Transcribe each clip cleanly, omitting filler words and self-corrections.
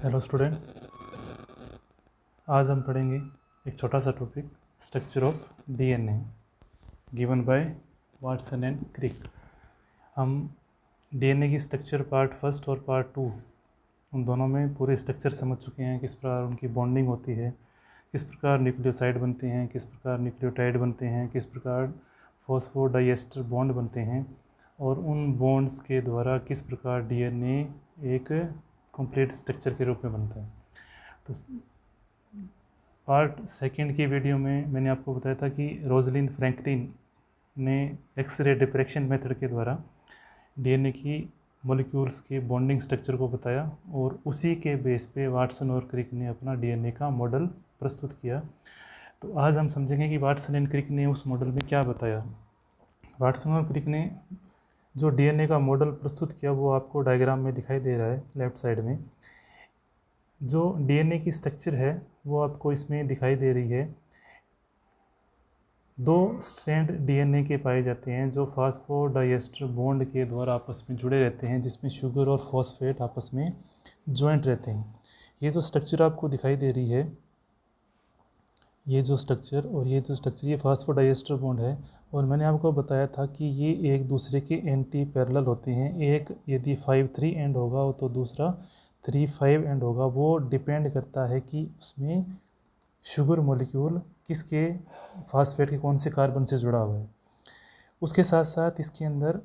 Hello students, आज हम पढ़ेंगे एक छोटा सा topic structure of DNA given by Watson and Crick. हम डीएनए की स्ट्रक्चर पार्ट फर्स्ट और पार्ट टू उन दोनों में पूरे स्ट्रक्चर समझ चुके हैं, किस प्रकार उनकी बॉन्डिंग होती है, किस प्रकार न्यूक्लियोसाइड बनते हैं, किस प्रकार न्यूक्लियोटाइड बनते हैं, किस प्रकार फॉस्फोडाइएस्टर बॉन्ड बनते हैं और उन बॉन्ड्स के द्वारा किस प्रकार डीएनए एक कंप्लीट स्ट्रक्चर के रूप में बनता है। तो पार्ट सेकंड की वीडियो में मैंने आपको बताया था कि रोजलिन फ्रैंकलिन ने एक्सरे डिफ्रैक्शन मेथड के द्वारा डीएनए की मॉलिक्यूल्स के बॉन्डिंग स्ट्रक्चर को बताया और उसी के बेस पे वाटसन और क्रिक ने अपना डीएनए का मॉडल प्रस्तुत किया। तो आज हम समझेंगे कि वाटसन एंड क्रिक ने उस मॉडल में क्या बताया। वाटसन और क्रिक ने जो डीएनए का मॉडल प्रस्तुत किया वो आपको डायग्राम में दिखाई दे रहा है लेफ्ट साइड में। जो डीएनए की स्ट्रक्चर है वो आपको इसमें दिखाई दे रही है। दो स्ट्रैंड डीएनए के पाए जाते हैं जो फॉस्फोडाइएस्टर बॉन्ड के द्वारा आपस में जुड़े रहते हैं, जिसमें शुगर और फॉस्फेट आपस में ज्वाइंट रहते हैं। ये जो स्ट्रक्चर आपको दिखाई दे रही है, ये जो स्ट्रक्चर ये फॉस्फोडाइएस्टर बॉन्ड है। और मैंने आपको बताया था कि ये एक दूसरे के एंटी पैरेलल होते हैं। एक यदि 5-3 एंड होगा तो दूसरा 3-5 एंड होगा। वो डिपेंड करता है कि उसमें शुगर मॉलिक्यूल किसके फॉस्फेट के कौन से कार्बन से जुड़ा हुआ है। उसके साथ साथ इसके अंदर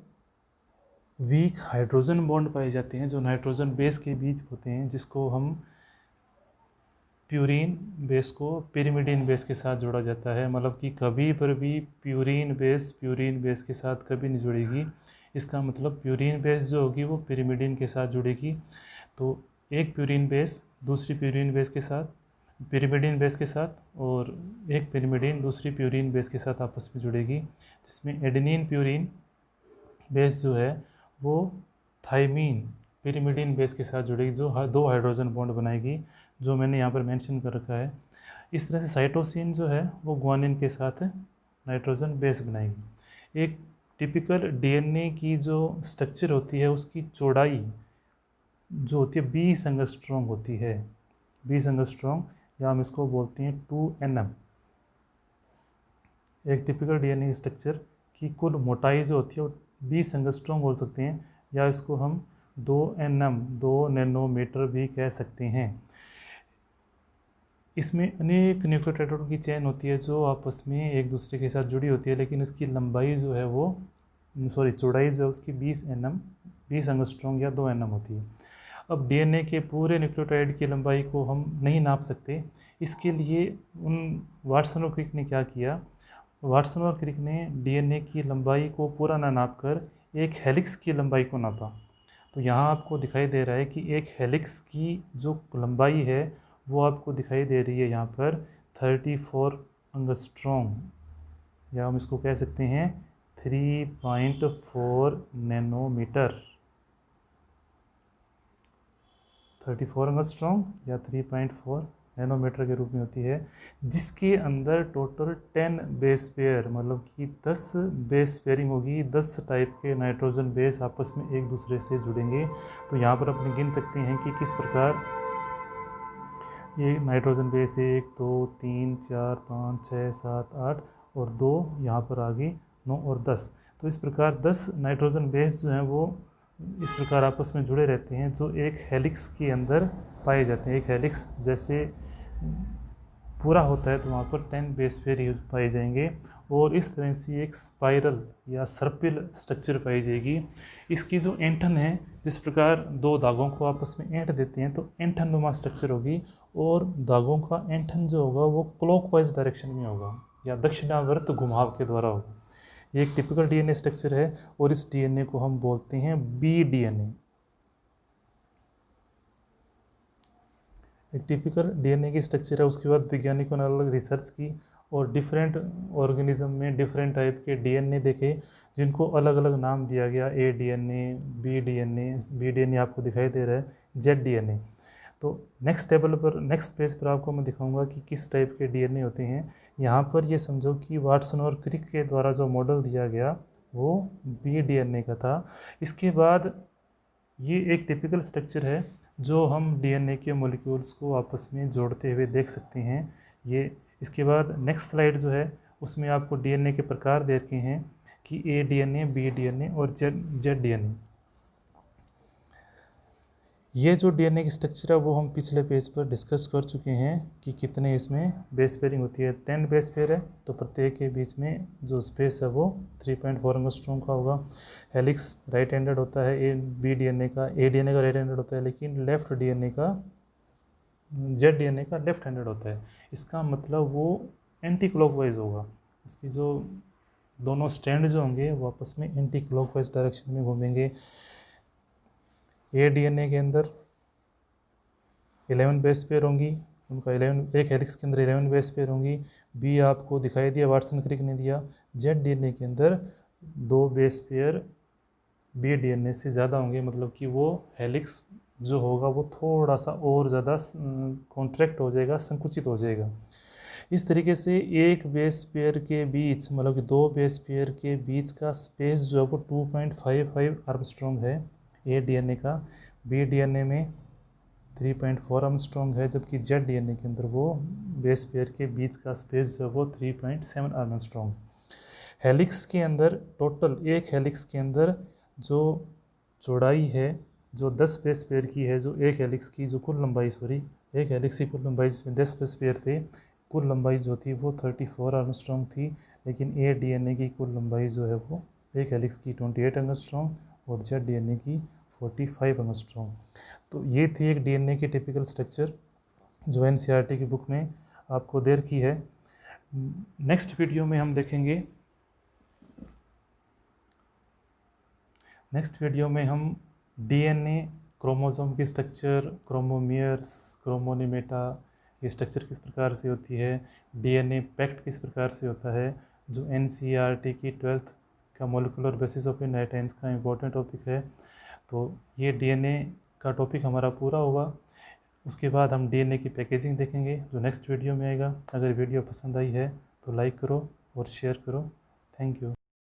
वीक हाइड्रोजन बॉन्ड पाए जाते हैं जो नाइट्रोजन बेस के बीच होते हैं, जिसको हम प्यूरीन बेस को पिरिमिडीन बेस के साथ जोड़ा जाता है। मतलब कि कभी पर भी प्यूरीन बेस के साथ कभी नहीं जुड़ेगी। इसका मतलब प्यूरीन बेस जो होगी वो पिरिमिडीन के साथ जुड़ेगी। तो एक प्यूरीन बेस दूसरी प्यूरीन बेस के साथ, पिरिमिडीन बेस के साथ, और एक पिरिमिडीन दूसरी प्यूरीन बेस के साथ आपस में जुड़ेगी, जिसमें एडेनिन प्यूरीन बेस जो है वो थाइमीन पिरिमिडीन बेस के साथ जुड़ेगी, जो दो हाइड्रोजन बॉन्ड बनाएगी, जो मैंने यहाँ पर मेंशन कर रखा है। इस तरह से साइटोसिन जो है वो ग्वानिन के साथ नाइट्रोजन बेस बनाएगी। एक टिपिकल डीएनए की जो स्ट्रक्चर होती है उसकी चौड़ाई जो होती है 20 एंगस्ट्रॉम होती है। 20 एंगस्ट्रॉम, या हम इसको बोलते हैं 2 nm। एक टिपिकल डीएनए स्ट्रक्चर की कुल मोटाई जो होती है वो 20 एंगस्ट्रॉम बोल सकते हैं, या इसको हम 2 nm 2 नैनोमीटर भी कह सकते हैं। इसमें अनेक न्यूक्लियोटाइडों की चेन होती है जो आपस में एक दूसरे के साथ जुड़ी होती है, लेकिन इसकी लंबाई जो है वो चौड़ाई जो है उसकी 20 एंगस्ट्रॉम या 2 nm होती है। अब डीएनए के पूरे न्यूक्लियोटाइड की लंबाई को हम नहीं नाप सकते। इसके लिए वाटसन और क्रिक ने क्या किया, वाटसन और क्रिक ने डीएनए की लंबाई को पूरा ना नाप कर एक हेलिक्स की लंबाई को नापा। तो यहाँ आपको दिखाई दे रहा है कि एक हेलिक्स की जो लंबाई है वो आपको दिखाई दे रही है यहाँ पर 34 एंगस्ट्रॉम, या हम इसको कह सकते हैं 3.4 नैनोमीटर। 34 एंगस्ट्रॉम या 3.4 नैनोमीटर के रूप में होती है, जिसके अंदर टोटल 10 बेस पेयर, मतलब कि 10 बेस पेयरिंग होगी। 10 टाइप के नाइट्रोजन बेस आपस में एक दूसरे से जुड़ेंगे। तो यहाँ पर अपने गिन सकते हैं कि किस प्रकार ये नाइट्रोजन बेस 1 2 3 4 5 6 7 8 और 2 यहाँ पर आगे 9 और 10। तो इस प्रकार 10 नाइट्रोजन बेस जो हैं वो इस प्रकार आपस में जुड़े रहते हैं, जो एक हेलिक्स के अंदर पाए जाते हैं। एक हेलिक्स जैसे पूरा होता है तो वहाँ पर 10 बेस पेयर पाए जाएंगे, और इस तरह से एक स्पाइरल या सर्पिल स्ट्रक्चर पाई जाएगी। इसकी जो एंठन है, जिस प्रकार दो धागों को आपस में ऐंठ देते हैं तो एंठन नुमा स्ट्रक्चर होगी, और धागों का एंठन जो होगा वो क्लॉकवाइज डायरेक्शन में होगा या दक्षिणावर्त घुमाव के द्वारा होगा। ये एक टिपिकल डीएनए स्ट्रक्चर है, और इस डीएनए को हम बोलते हैं बी डीएनए। एक टिपिकल डीएनए की स्ट्रक्चर है। उसके बाद वैज्ञानिकों ने अलग रिसर्च की और डिफरेंट ऑर्गेनिज्म में डिफरेंट टाइप के डीएनए देखे, जिनको अलग अलग नाम दिया गया। ए डीएनए, बी डीएनए आपको दिखाई दे रहा है, जेड डीएनए। तो नेक्स्ट पेज पर आपको मैं दिखाऊंगा कि किस टाइप के डीएनए होते हैं। यहाँ पर ये समझो कि वाटसन और क्रिक के द्वारा जो मॉडल दिया गया वो बी डीएनए का था। इसके बाद ये एक टिपिकल स्ट्रक्चर है जो हम डीएनए के मॉलिक्यूल्स को आपस में जोड़ते हुए देख सकते हैं। ये इसके बाद नेक्स्ट स्लाइड जो है उसमें आपको डीएनए के प्रकार दे रखे हैं कि ए डीएनए, बी डीएनए और जेड डीएनए। ये जो डीएनए की स्ट्रक्चर है वो हम पिछले पेज पर डिस्कस कर चुके हैं कि कितने इसमें बेस पेयरिंग होती है। 10 बेस पेयर है, तो प्रत्येक के बीच में जो स्पेस है वो 3.4 एंगस्ट्रॉम का होगा। हेलिक्स राइट हैंडेड होता है ए डीएनए का राइट हैंडेड होता है, लेकिन लेफ्ट डीएनए का जेड डीएनए का लेफ्ट हैंडेड होता है। इसका मतलब वो एंटी क्लॉकवाइज होगा, उसकी जो दोनों स्टैंड जो होंगे वो आपस में एंटी क्लॉकवाइज डायरेक्शन में घूमेंगे। ए डीएनए के अंदर 11 बेस पेयर होंगी, उनका 11 एक हेलिक्स के अंदर 11 बेस पेयर होंगी। बी आपको दिखाई दिया, वाटसन क्रिक ने दिया। जेड डीएनए के अंदर 2 बेस पेयर बी डीएनए से ज़्यादा होंगे, मतलब कि वो हेलिक्स जो होगा वो थोड़ा सा और ज़्यादा कॉन्ट्रैक्ट हो जाएगा, संकुचित हो जाएगा। इस तरीके से एक बेस पेयर के बीच, मतलब कि 2 बेस पेयर के बीच का स्पेस जो है वो 2.55 आर्मस्ट्रॉन्ग है ए डीएनए का। बी डीएनए में 3.4 आर्मस्ट्रॉन्ग है, जबकि जेड डीएनए के अंदर वो बेस पेयर के बीच का स्पेस जो है वो 3.7 आर्मस्ट्रॉन्ग। हेलिक्स के अंदर टोटल, एक हेलिक्स के अंदर जो चौड़ाई है, जो 10 बेस पेयर की है, जो एक हेलिक्स की जो कुल लंबाई, एक हेलिक्स की कुल लंबाई जिसमें 10 बेस पेयर थे, कुल लंबाई जो थी वो 34 आर्मस्ट्रॉन्ग थी। लेकिन ए डीएनए की कुल लंबाई जो है वो एक हेलिक्स की 28 एंगस्ट्रॉन्ग और जेड डीएनए की 45 एंगस्ट्रॉन्ग। तो ये थी एक डीएनए की टिपिकल स्ट्रक्चर जो एनसीईआरटी की बुक में आपको दे रखी है। नेक्स्ट वीडियो में हम देखेंगे, नेक्स्ट वीडियो में हम डीएनए क्रोमोसोम की स्ट्रक्चर, क्रोमोमियर्स, क्रोमोनिमेटा, ये स्ट्रक्चर किस प्रकार से होती है, डीएनए पैक्ट किस प्रकार से होता है, जो एनसीईआरटी की 12th का मॉलिक्यूलर बेसिस ऑफ इंडाइटाइंस का इम्पोर्टेंट टॉपिक है। तो ये डीएनए का टॉपिक हमारा पूरा होगा। उसके बाद हम डीएनए की पैकेजिंग देखेंगे जो नेक्स्ट वीडियो में आएगा। अगर वीडियो पसंद आई है तो लाइक करो और शेयर करो। Thank you.